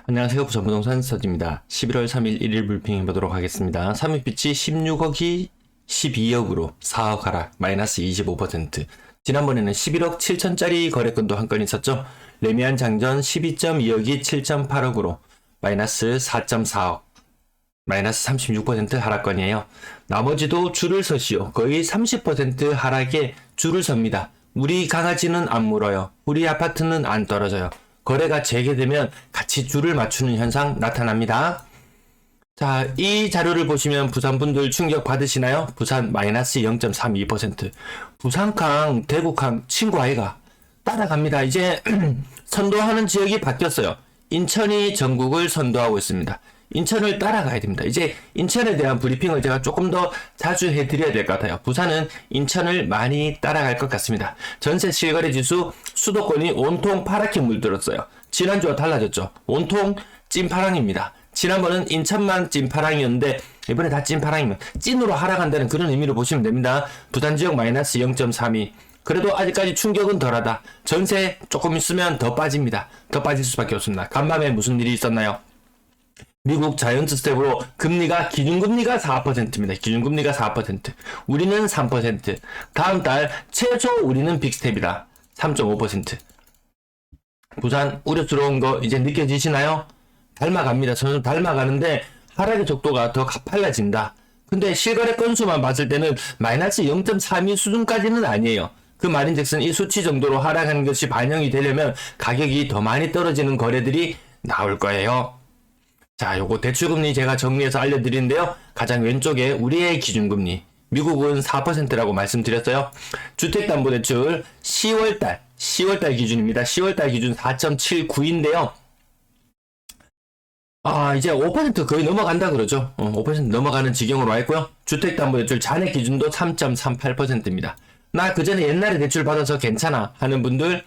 안녕하세요. 부산부동산 서지입니다. 11월 3일 1일 불핑 해보도록 하겠습니다. 3일빛이 16억이 12억으로 4억 하락, 마이너스 25%. 지난번에는 11억 7천짜리 거래건도 한 건 있었죠. 레미안 장전 12.2억이 7.8억으로 마이너스 4.4억, 마이너스 36% 하락건이에요. 나머지도 줄을 서시오. 거의 30% 하락에 줄을 섭니다. 우리 강아지는 안 물어요. 우리 아파트는 안 떨어져요. 거래가 재개되면 같이 줄을 맞추는 현상 나타납니다. 자, 이 자료를 보시면 부산분들 충격 받으시나요? 부산 마이너스 0.32%. 부산강, 대구강 친구 아이가 따라갑니다. 이제 선도하는 지역이 바뀌었어요. 인천이 전국을 선도하고 있습니다. 인천을 따라가야 됩니다. 이제 인천에 대한 브리핑을 제가 조금 더 자주 해드려야 될 것 같아요. 부산은 인천을 많이 따라갈 것 같습니다. 전세 실거래 지수 수도권이 온통 파랗게 물들었어요. 지난주와 달라졌죠. 온통 찐파랑입니다. 지난번은 인천만 찐파랑이었는데 이번에 다 찐파랑이면 찐으로 하락한다는 그런 의미로 보시면 됩니다. 부산 지역 마이너스 0.32. 그래도 아직까지 충격은 덜하다. 전세 조금 있으면 더 빠집니다. 더 빠질 수밖에 없습니다. 간밤에 무슨 일이 있었나요? 미국 자이언트 스텝으로 금리가 기준금리가 4%입니다. 기준금리가 4%. 우리는 3%. 다음 달 최초 우리는 빅스텝이다. 3.5%. 부산 우려스러운 거 이제 느껴지시나요? 닮아갑니다. 저는 닮아가는데 하락의 속도가 더 가팔라진다. 근데 실거래 건수만 봤을 때는 마이너스 0.32 수준까지는 아니에요. 그 말인즉슨 이 수치 정도로 하락하는 것이 반영이 되려면 가격이 더 많이 떨어지는 거래들이 나올 거예요. 자, 요거 대출금리 제가 정리해서 알려드리는데요. 가장 왼쪽에 우리의 기준금리. 미국은 4%라고 말씀드렸어요. 주택담보대출 10월달 기준입니다. 10월달 기준 4.79인데요. 이제 5% 거의 넘어간다 그러죠. 5% 넘어가는 지경으로 와 있고요. 주택담보대출 잔액 기준도 3.38%입니다. 나 그전에 옛날에 대출 받아서 괜찮아 하는 분들,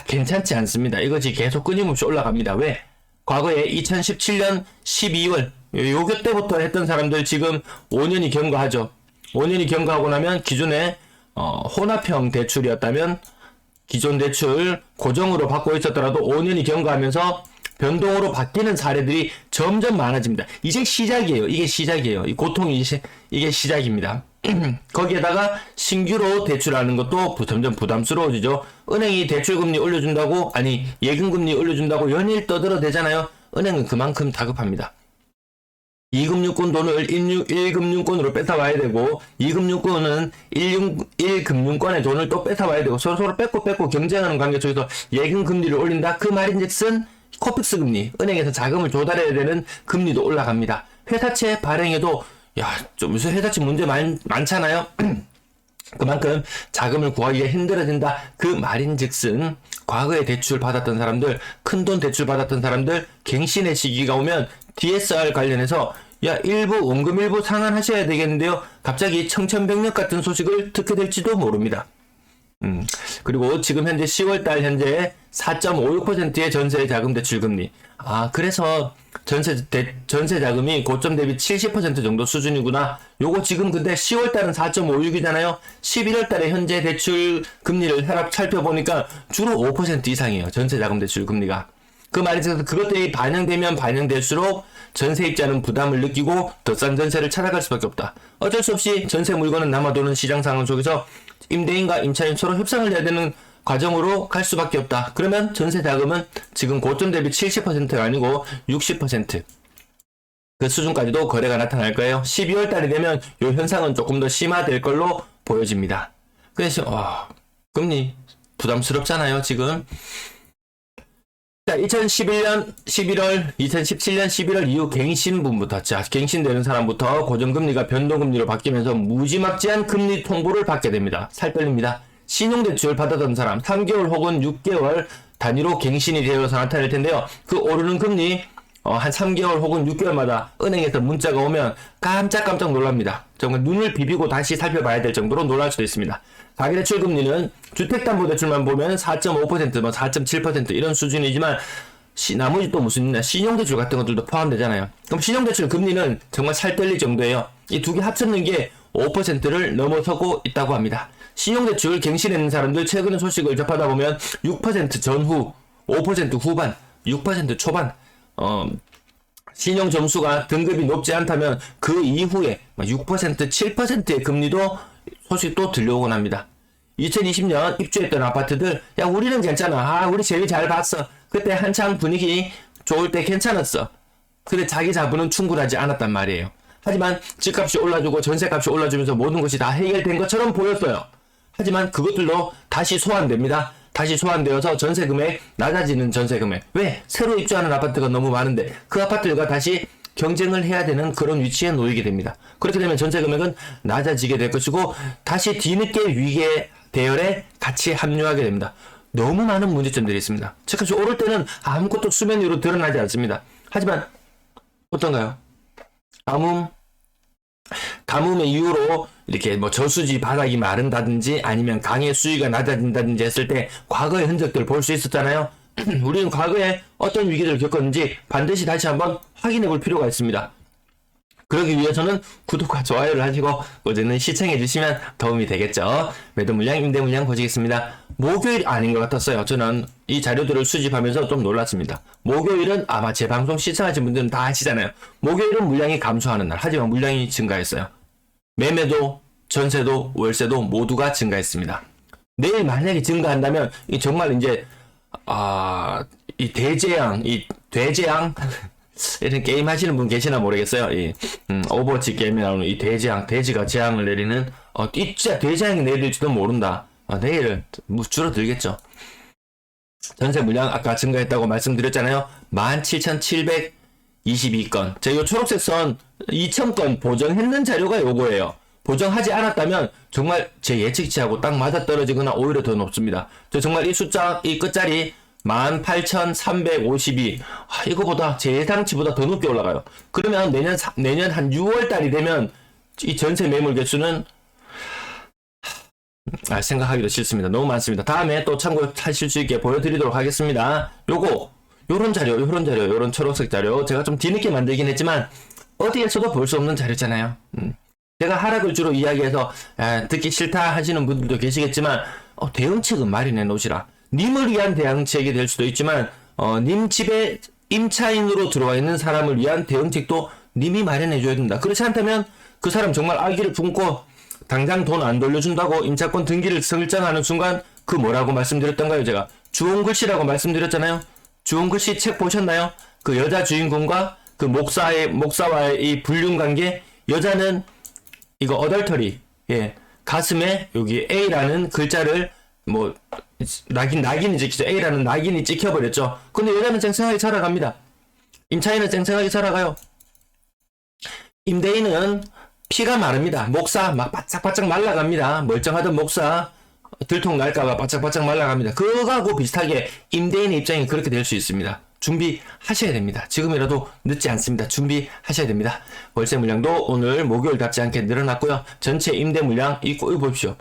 괜찮지 않습니다. 이것이 계속 끊임없이 올라갑니다. 왜? 과거에 2017년 12월 요교 때부터 했던 사람들 지금 5년이 경과하죠. 5년이 경과하고 나면 기존에 혼합형 대출이었다면 기존 대출 고정으로 받고 있었더라도 5년이 경과하면서 변동으로 바뀌는 사례들이 점점 많아집니다. 이제 시작이에요. 이게 시작이에요. 이 고통이 이게 시작입니다. 거기에다가 신규로 대출하는 것도 점점 부담스러워지죠. 은행이 대출금리 올려준다고, 예금금리 올려준다고 연일 떠들어대잖아요. 은행은 그만큼 다급합니다. 2금융권 돈을 1금융권으로 뺏어와야 되고, 2금융권은 1금융권의 돈을 또 뺏어와야 되고, 서로 뺏고 경쟁하는 관계 속에서 예금금리를 올린다. 그 말인즉슨 코픽스 금리, 은행에서 자금을 조달해야 되는 금리도 올라갑니다. 회사채 발행에도 좀 요새 회사채 문제 많잖아요. 그만큼 자금을 구하기가 힘들어진다. 그 말인즉슨 과거에 대출 받았던 사람들, 큰돈 대출 받았던 사람들 갱신의 시기가 오면 DSR 관련해서 원금 일부 상환하셔야 되겠는데요. 갑자기 청천벽력 같은 소식을 듣게 될지도 모릅니다. 그리고 지금 현재 10월달 현재 4.56%의 전세 자금 대출 금리. 그래서 전세 자금이 고점 대비 70% 정도 수준이구나. 요거 지금 근데 10월달은 4.56이잖아요. 11월달에 현재 대출 금리를 살펴보니까 주로 5% 이상이에요. 전세 자금 대출 금리가. 그 말인즉슨 그것들이 반영되면 반영될수록 전세입자는 부담을 느끼고 더 싼 전세를 찾아갈 수밖에 없다. 어쩔 수 없이 전세 물건은 남아도는 시장 상황 속에서 임대인과 임차인 서로 협상을 해야 되는 과정으로 갈 수밖에 없다. 그러면 전세 자금은 지금 고점 대비 70%가 아니고 60%. 그 수준까지도 거래가 나타날 거예요. 12월 달이 되면 이 현상은 조금 더 심화될 걸로 보여집니다. 그래서 금리 부담스럽잖아요, 지금. 자, 2011년 11월, 2017년 11월 이후 갱신분부터, 갱신되는 사람부터 고정금리가 변동금리로 바뀌면서 무지막지한 금리 통보를 받게 됩니다. 살 떨립니다. 신용대출 받았던 사람 3개월 혹은 6개월 단위로 갱신이 되어서 나타날 텐데요. 그 오르는 금리 한 3개월 혹은 6개월마다 은행에서 문자가 오면 깜짝 놀랍니다. 정말 눈을 비비고 다시 살펴봐야 될 정도로 놀랄 수도 있습니다. 가계대출 금리는 주택담보대출만 보면 4.5%, 4.7% 이런 수준이지만 나머지 또 무슨 있나? 신용대출 같은 것들도 포함되잖아요. 그럼 신용대출 금리는 정말 살 떨릴 정도예요. 이 두 개 합쳤는 게 5%를 넘어서고 있다고 합니다. 신용대출 갱신했는 사람들 최근에 소식을 접하다 보면 6% 전후, 5% 후반, 6% 초반 신용 점수가 등급이 높지 않다면 그 이후에 6%, 7%의 금리도 소식 또 들려오곤 합니다. 2020년 입주했던 아파트들, 야, 우리는 괜찮아. 아, 우리 제일 잘 봤어. 그때 한창 분위기 좋을 때 괜찮았어. 근데 자기 자본은 충분하지 않았단 말이에요. 하지만 집값이 올라주고 전세값이 올라주면서 모든 것이 다 해결된 것처럼 보였어요. 하지만 그것들도 다시 소환됩니다. 다시 소환되어서 전세금액 낮아지는 전세금액. 왜? 새로 입주하는 아파트가 너무 많은데 그 아파트가 다시 경쟁을 해야 되는 그런 위치에 놓이게 됩니다. 그렇게 되면 전세금액은 낮아지게 될 것이고 다시 뒤늦게 위계 대열에 같이 합류하게 됩니다. 너무 많은 문제점들이 있습니다. 집값이 오를 때는 아무것도 수면 위로 드러나지 않습니다. 하지만 어떤가요? 가뭄의 이유로 이렇게 뭐 저수지 바닥이 마른다든지 아니면 강의 수위가 낮아진다든지 했을 때 과거의 흔적들을 볼 수 있었잖아요. 우리는 과거에 어떤 위기를 겪었는지 반드시 다시 한번 확인해 볼 필요가 있습니다. 그러기 위해서는 구독과 좋아요를 하시고 꾸준히 시청해 주시면 도움이 되겠죠. 매도 물량, 임대 물량 보시겠습니다. 목요일 아닌 것 같았어요. 저는 이 자료들을 수집하면서 좀 놀랐습니다. 목요일은 아마 제 방송 시청하신 분들은 다 아시잖아요. 목요일은 물량이 감소하는 날. 하지만 물량이 증가했어요. 매매도, 전세도, 월세도 모두가 증가했습니다. 내일 만약에 증가한다면 정말 이제 이 대재앙 이런 게임 하시는 분 계시나 모르겠어요. 오버워치 게임에 나오는 이 돼지가 재앙을 내리는, 진짜 대재앙이 내릴지도 모른다. 내일 줄어들겠죠. 전세 물량 아까 증가했다고 말씀드렸잖아요. 17,722건. 제가 요 초록색 선 2,000건 보정했는 자료가 요거예요. 보정하지 않았다면 정말 제 예측치하고 딱 맞아떨어지거나 오히려 더 높습니다. 저 정말 이 숫자, 이 끝자리 18,352. 이거보다 제 예상치보다 더 높게 올라가요. 그러면 내년 한 6월 달이 되면 이 전세 매물 개수는 생각하기도 싫습니다. 너무 많습니다. 다음에 또 참고하실 수 있게 보여드리도록 하겠습니다. 요런 초록색 자료 제가 좀 뒤늦게 만들긴 했지만 어디에서도 볼 수 없는 자료잖아요. 제가 하락을 주로 이야기해서 듣기 싫다 하시는 분들도 계시겠지만 대응책은 마련해 놓으시라. 님을 위한 대응책이 될 수도 있지만 님 집에 임차인으로 들어와 있는 사람을 위한 대응책도 님이 마련해 줘야 된다. 그렇지 않다면 그 사람 정말 알기를 품고 당장 돈 안 돌려준다고 임차권 등기를 설정하는 순간 그 뭐라고 말씀드렸던가요? 제가 주홍글씨라고 말씀드렸잖아요. 주홍글씨 책 보셨나요? 그 여자 주인공과 그 목사와의 이 불륜관계. 여자는 이거 어덜터리, 가슴에 여기 A라는 글자를 낙인이 찍히죠. A라는 낙인이 찍혀버렸죠. 근데 여자는 쌩쌩하게 살아갑니다. 임차인은 쌩쌩하게 살아가요. 임대인은 피가 마릅니다. 목사 막 바짝바짝 말라갑니다. 멀쩡하던 목사 들통 날까봐 바짝바짝 말라갑니다. 그거하고 비슷하게 임대인의 입장이 그렇게 될 수 있습니다. 준비하셔야 됩니다. 지금이라도 늦지 않습니다. 준비하셔야 됩니다. 월세 물량도 오늘 목요일답지 않게 늘어났고요. 전체 임대 물량 이거 보십시오.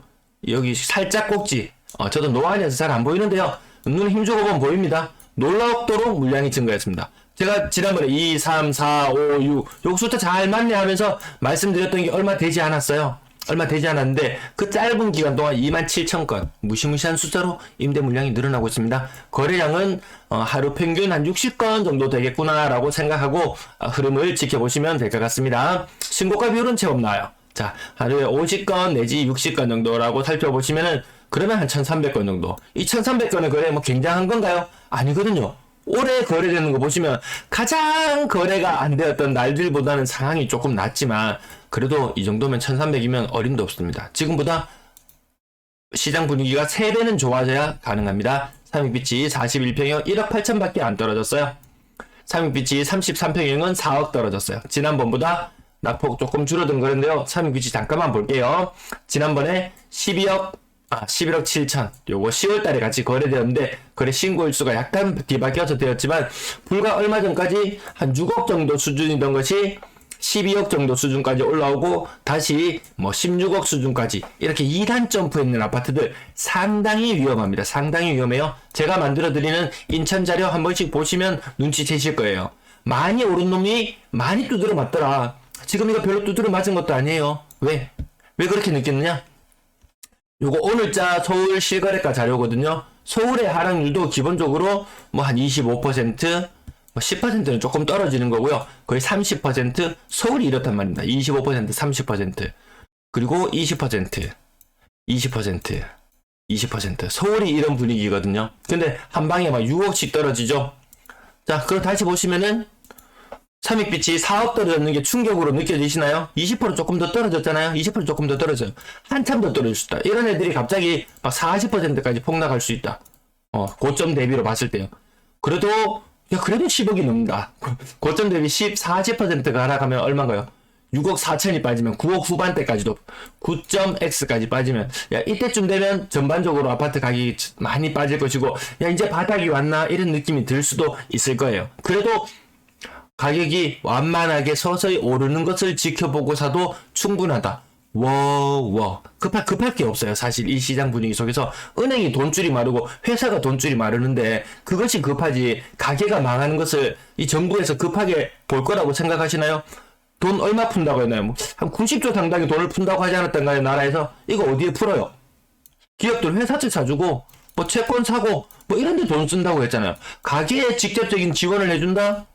여기 살짝 꼭지. 저도 노안이어서 잘 안 보이는데요. 눈 힘주고 보면 보입니다. 놀랍도록 물량이 증가했습니다. 제가 지난번에 2, 3, 4, 5, 6 요 숫자 잘 맞네 하면서 말씀드렸던 게 얼마 되지 않았어요. 얼마 되지 않았는데 그 짧은 기간 동안 27,000건 무시무시한 숫자로 임대 물량이 늘어나고 있습니다. 거래량은 하루 평균 한 60건 정도 되겠구나 라고 생각하고 흐름을 지켜보시면 될 것 같습니다. 신고가 비율은 채 없나요? 자, 하루에 50건 내지 60건 정도라고 살펴보시면은 그러면 한 1,300건 정도. 이 1,300건의 거래 굉장한 건가요? 아니거든요. 올해 거래되는 거 보시면 가장 거래가 안 되었던 날들보다는 상황이 조금 낮지만 그래도 이 정도면 1,300이면 어림도 없습니다. 지금보다 시장 분위기가 3배는 좋아져야 가능합니다. 삼익빛이 41평형 1억 8천 밖에 안 떨어졌어요. 삼익빛이 33평형은 4억 떨어졌어요. 지난번보다 낙폭 조금 줄어든 거는데요. 삼익빛이 잠깐만 볼게요. 지난번에 11억 7천. 요거 10월 달에 같이 거래되었는데 거래 신고일 수가 약간 뒤바뀌어서 되었지만 불과 얼마 전까지 한 6억 정도 수준이던 것이 12억 정도 수준까지 올라오고 다시 16억 수준까지 이렇게 2단 점프했는 아파트들 상당히 위험합니다. 상당히 위험해요. 제가 만들어드리는 인천 자료 한 번씩 보시면 눈치채실 거예요. 많이 오른 놈이 많이 두드려 맞더라. 지금 이거 별로 두드려 맞은 것도 아니에요. 왜 그렇게 느꼈느냐? 요거 오늘자 서울 실거래가 자료거든요. 서울의 하락률도 기본적으로 한 25%, 10%는 조금 떨어지는 거고요. 거의 30%, 서울이 이렇단 말입니다. 25%, 30%, 그리고 20%, 20%, 20%. 서울이 이런 분위기거든요. 근데 한 방에 막 6억씩 떨어지죠. 자, 그럼 다시 보시면은 삼익빛이 4억 떨어졌는 게 충격으로 느껴지시나요? 20% 조금 더 떨어졌잖아요. 20% 조금 더 떨어져요. 한참 더 떨어질 수 있다. 이런 애들이 갑자기 막 40%까지 폭락할 수 있다. 고점 대비로 봤을 때요. 그래도 야, 그래도 10억이 넘는다. 고점 대비 10, 40%가 하락하면 얼마인가요? 6억 4천이 빠지면 9억 후반대까지도 9.X까지 빠지면 야, 이때쯤 되면 전반적으로 아파트 가격이 많이 빠질 것이고 야, 이제 바닥이 왔나 이런 느낌이 들 수도 있을 거예요. 그래도 가격이 완만하게 서서히 오르는 것을 지켜보고 사도 충분하다. 급할 게 없어요. 사실 이 시장 분위기 속에서 은행이 돈줄이 마르고 회사가 돈줄이 마르는데 그것이 급하지 가게가 망하는 것을 이 정부에서 급하게 볼 거라고 생각하시나요? 돈 얼마 푼다고 했나요? 한 90조 상당의 돈을 푼다고 하지 않았던가요? 나라에서 이거 어디에 풀어요? 기업들 회사채 사주고 뭐 채권 사고 뭐 이런 데 돈 쓴다고 했잖아요. 가게에 직접적인 지원을 해준다?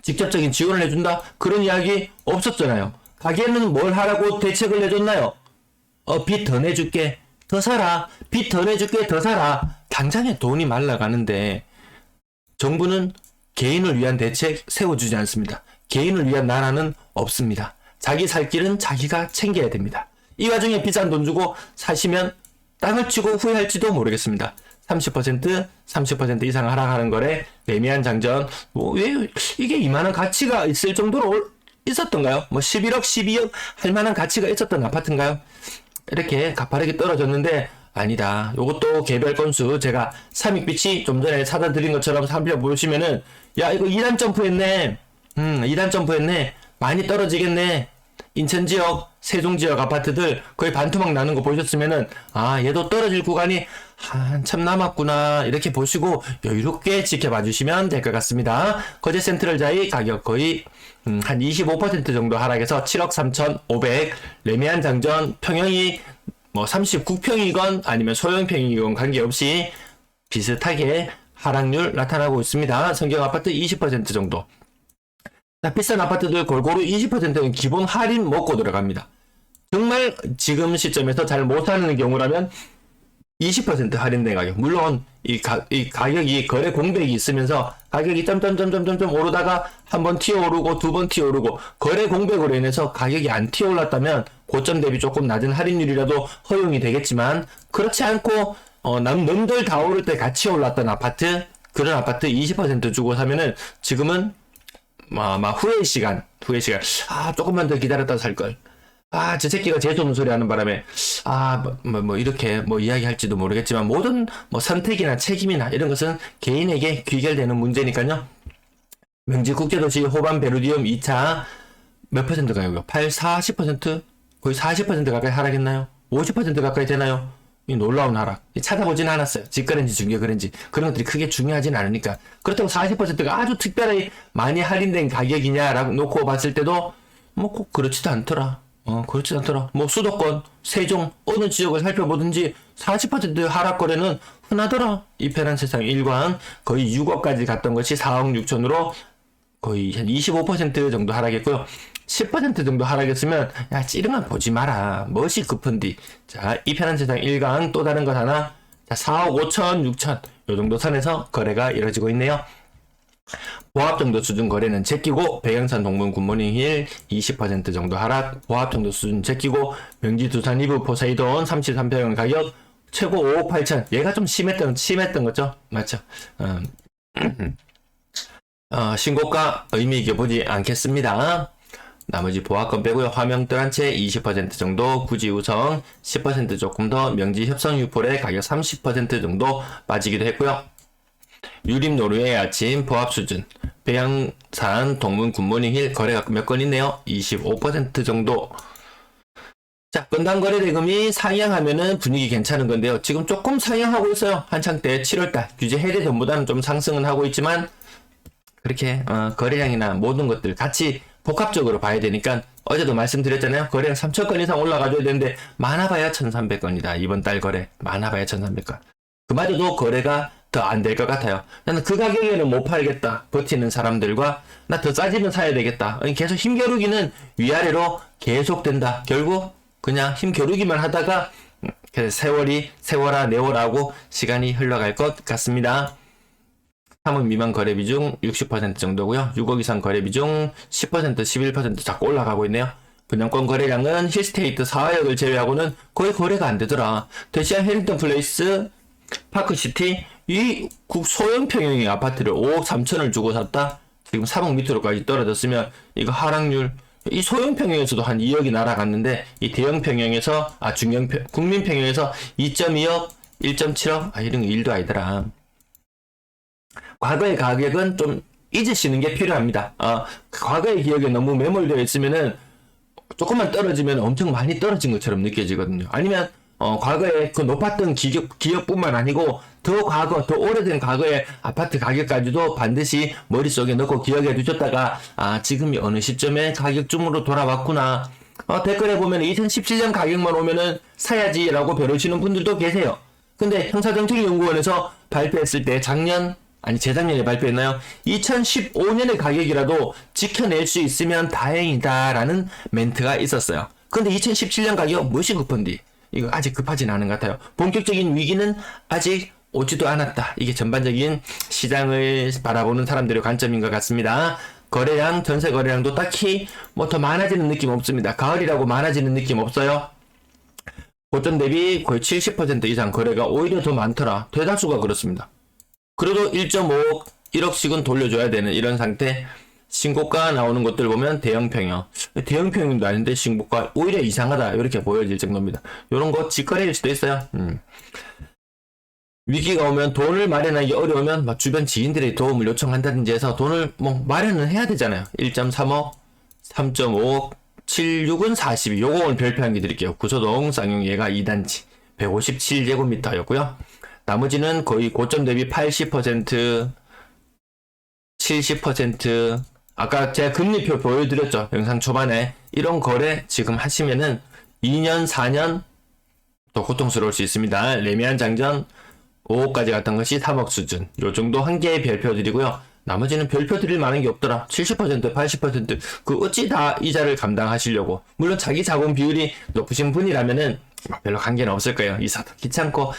직접적인 지원을 해준다? 그런 이야기 없었잖아요. 가게는 뭘 하라고 대책을 내줬나요? 빚 더 내줄게. 더 사라. 빚 더 내줄게. 더 사라. 당장에 돈이 말라가는데 정부는 개인을 위한 대책 세워주지 않습니다. 개인을 위한 나라는 없습니다. 자기 살 길은 자기가 챙겨야 됩니다. 이 와중에 비싼 돈 주고 사시면 땅을 치고 후회할지도 모르겠습니다. 30% 이상 하락하는 거래 매미한 장전 왜 이게 이만한 가치가 있을 정도로 있었던가요? 11억 12억 할 만한 가치가 있었던 아파트인가요? 이렇게 가파르게 떨어졌는데 아니다. 요것도 개별 건수 제가 삼익빛이 좀 전에 찾아드린 것처럼 살펴보시면은 야 이거 2단 점프했네. 2단 점프했네. 많이 떨어지겠네. 인천 지역, 세종 지역 아파트들 거의 반토막 나는 거 보셨으면은 아 얘도 떨어질 구간이 한참 남았구나 이렇게 보시고 여유롭게 지켜봐 주시면 될 것 같습니다. 거제 센트럴자이 가격 거의 한 25% 정도 하락해서 7억 3,500 레미안 장전 평형이 39평이건 아니면 소형평이건 관계없이 비슷하게 하락률 나타나고 있습니다. 성경 아파트 20% 정도. 비싼 아파트들 골고루 20%는 기본 할인 먹고 들어갑니다. 정말 지금 시점에서 잘 못하는 경우라면 20% 할인된 가격. 물론 이 가격이 거래 공백이 있으면서 가격이 점점점점점 오르다가 한 번 튀어오르고 두 번 튀어오르고 거래 공백으로 인해서 가격이 안 튀어올랐다면 고점 대비 조금 낮은 할인율이라도 허용이 되겠지만 그렇지 않고 남들 다 오를 때 같이 올랐던 아파트 그런 아파트 20% 주고 사면은 지금은 후회 시간. 조금만 더 기다렸다 살걸. 저 새끼가 재수없는 소리 하는 바람에, 이렇게 이야기할지도 모르겠지만, 모든 선택이나 책임이나 이런 것은 개인에게 귀결되는 문제니까요. 명지국제도시 호반 베르디움 2차 몇 %가요? 40%? 거의 40% 가까이 하락했나요? 50% 가까이 되나요? 이 놀라운 하락. 찾아보진 않았어요. 직거래인지 중개거래인지. 그런 것들이 크게 중요하진 않으니까. 그렇다고 40%가 아주 특별히 많이 할인된 가격이냐라고 놓고 봤을 때도, 꼭 그렇지도 않더라. 그렇지도 않더라. 수도권, 세종, 어느 지역을 살펴보든지 40% 하락 거래는 흔하더라. 이 편한 세상 일관. 거의 6억까지 갔던 것이 4억 6천으로 거의 한 25% 정도 하락했고요. 10% 정도 하락했으면 야 찌르만 보지 마라. 멋이 급은디. 자, 이 편한 세상 1강 또 다른 것 하나. 자, 4억 5천 6천 요 정도 선에서 거래가 이루어지고 있네요. 보합 정도 수준 거래는 제끼고 백양산 동문 굿모닝 힐 20% 정도 하락. 보합 정도 수준 제끼고 명지 두산 이브 포세이돈 33평형 가격 최고 5억 8천. 얘가 좀 심했던 거죠. 맞죠? 신고가 의미 있게 보지 않겠습니다. 나머지 보합권 빼고요. 화명들 한 채 20% 정도, 구지우성 10% 조금 더, 명지 협성 유폴의 가격 30% 정도 빠지기도 했고요. 유림 노르웨이 아침 보합 수준, 배양산 동문 굿모닝 힐 거래가 몇 건 있네요. 25% 정도. 자, 건당 거래 대금이 상향하면은 분위기 괜찮은 건데요. 지금 조금 상향하고 있어요. 한창 때 7월달 규제 해제 전보다는 좀 상승은 하고 있지만 그렇게 거래량이나 모든 것들 같이 복합적으로 봐야 되니까 어제도 말씀드렸잖아요. 거래량 3,000건 이상 올라가줘야 되는데 많아봐야 1,300건이다. 이번 달 거래 많아봐야 1,300건. 그마저도 거래가 더 안 될 것 같아요. 나는 그 가격에는 못 팔겠다 버티는 사람들과 나 더 싸지면 사야 되겠다 계속 힘겨루기는 위아래로 계속된다. 결국 그냥 힘겨루기만 하다가 세월아 내월하고 시간이 흘러갈 것 같습니다. 3억 미만 거래 비중 60% 정도고요. 6억 이상 거래 비중 10%, 11% 자꾸 올라가고 있네요. 분양권 거래량은 힐스테이트 4억을 제외하고는 거의 거래가 안 되더라. 대시안 해링턴 플레이스, 파크시티 이 소형 평형의 아파트를 5억 3천을 주고 샀다. 지금 3억 밑으로까지 떨어졌으면 이거 하락률 이 소형 평형에서도 한 2억이 날아갔는데 이 대형 평형에서 국민 평형에서 2.2억, 1.7억 이런 거 일도 아니더라. 과거의 가격은 좀 잊으시는 게 필요합니다. 과거의 기억에 너무 매몰되어 있으면은 조금만 떨어지면 엄청 많이 떨어진 것처럼 느껴지거든요. 아니면 과거에 그 높았던 기억뿐만 아니고 더 오래된 과거의 아파트 가격까지도 반드시 머릿속에 넣고 기억해 두셨다가 지금이 어느 시점에 가격쯤으로 돌아왔구나. 댓글에 보면 2017년 가격만 오면은 사야지라고 벼르시는 분들도 계세요. 근데 형사정책연구원에서 발표했을 때 재작년에 발표했나요? 2015년의 가격이라도 지켜낼 수 있으면 다행이다라는 멘트가 있었어요. 근데 2017년 가격 무엇이 급한디? 이거 아직 급하진 않은 것 같아요. 본격적인 위기는 아직 오지도 않았다. 이게 전반적인 시장을 바라보는 사람들의 관점인 것 같습니다. 거래량, 전세 거래량도 딱히 더 많아지는 느낌 없습니다. 가을이라고 많아지는 느낌 없어요. 고점 대비 거의 70% 이상 거래가 오히려 더 많더라. 대다수가 그렇습니다. 그래도 1.5억, 1억씩은 돌려줘야 되는 이런 상태. 신고가 나오는 것들 보면 대형평형도 아닌데 신고가 오히려 이상하다 이렇게 보여질 정도입니다. 이런 거 직거래일 수도 있어요. 위기가 오면 돈을 마련하기 어려우면 주변 지인들의 도움을 요청한다든지 해서 돈을 마련은 해야 되잖아요. 1.3억, 3.5억, 76은 42. 요거 오늘 별표 한 개 드릴게요. 구소동 쌍용예가 2단지 157제곱미터였고요. 나머지는 거의 고점 대비 80%, 70%, 아까 제가 금리표 보여드렸죠. 영상 초반에. 이런 거래 지금 하시면은 2년, 4년 더 고통스러울 수 있습니다. 레미안 장전 5억까지 갔던 것이 3억 수준. 요 정도 한 개의 별표 드리고요. 나머지는 별표 드릴 만한 게 없더라. 70%, 80%. 어찌 다 이자를 감당하시려고. 물론 자기 자본 비율이 높으신 분이라면은 별로 관계는 없을 거예요. 이사도 귀찮고,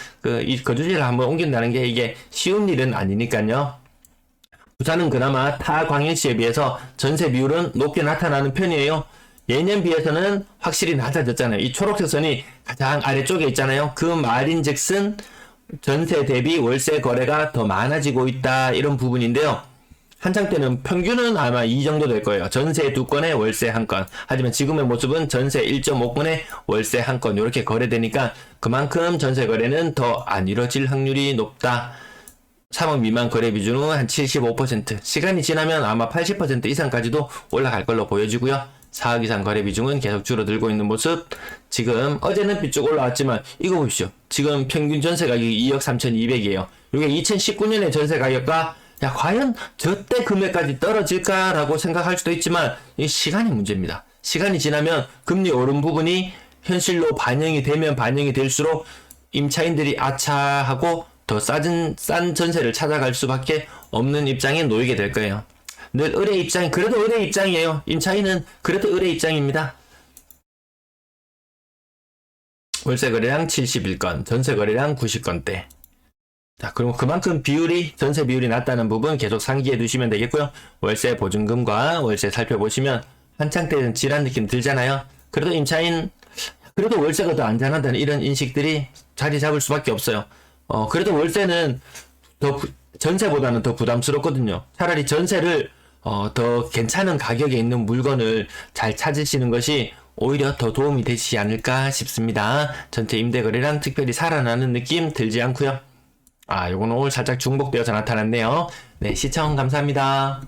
이 거주지를 한번 옮긴다는 게 이게 쉬운 일은 아니니까요. 부산은 그나마 타 광역시에 비해서 전세 비율은 높게 나타나는 편이에요. 예년 비해서는 확실히 낮아졌잖아요. 이 초록색 선이 가장 아래쪽에 있잖아요. 그 말인즉슨 전세 대비 월세 거래가 더 많아지고 있다 이런 부분인데요. 한창 때는 평균은 아마 이 정도 될 거예요. 전세 2건에 월세 1건. 하지만 지금의 모습은 전세 1.5건에 월세 1건 이렇게 거래되니까 그만큼 전세 거래는 더 안 이뤄질 확률이 높다. 3억 미만 거래 비중은 한 75%. 시간이 지나면 아마 80% 이상까지도 올라갈 걸로 보여지고요. 4억 이상 거래 비중은 계속 줄어들고 있는 모습. 지금 어제는 삐쭉 올라왔지만 이거 보십시오. 지금 평균 전세 가격이 2억 3,200이에요. 이게 2019년의 전세 가격과 과연 저때 금액까지 떨어질까라고 생각할 수도 있지만 이 시간이 문제입니다. 시간이 지나면 금리 오른 부분이 현실로 반영이 되면 반영이 될수록 임차인들이 아차하고 더 싼 전세를 찾아갈 수밖에 없는 입장에 놓이게 될 거예요. 늘 의뢰 입장이 그래도 의뢰 입장이에요. 임차인은 그래도 의뢰 입장입니다. 월세 거래량 71건, 전세 거래량 90건대. 자, 그럼 그만큼 전세 비율이 낮다는 부분 계속 상기해 두시면 되겠고요. 월세 보증금과 월세 살펴보시면 한창 때는 질한 느낌 들잖아요. 그래도 임차인, 그래도 월세가 더 안전하다는 이런 인식들이 자리 잡을 수밖에 없어요. 그래도 월세는 전세보다는 더 부담스럽거든요. 차라리 전세를 더 괜찮은 가격에 있는 물건을 잘 찾으시는 것이 오히려 더 도움이 되시지 않을까 싶습니다. 전체 임대거래량 특별히 살아나는 느낌 들지 않고요. 요거는 오늘 살짝 중복되어서 나타났네요. 네, 시청 감사합니다.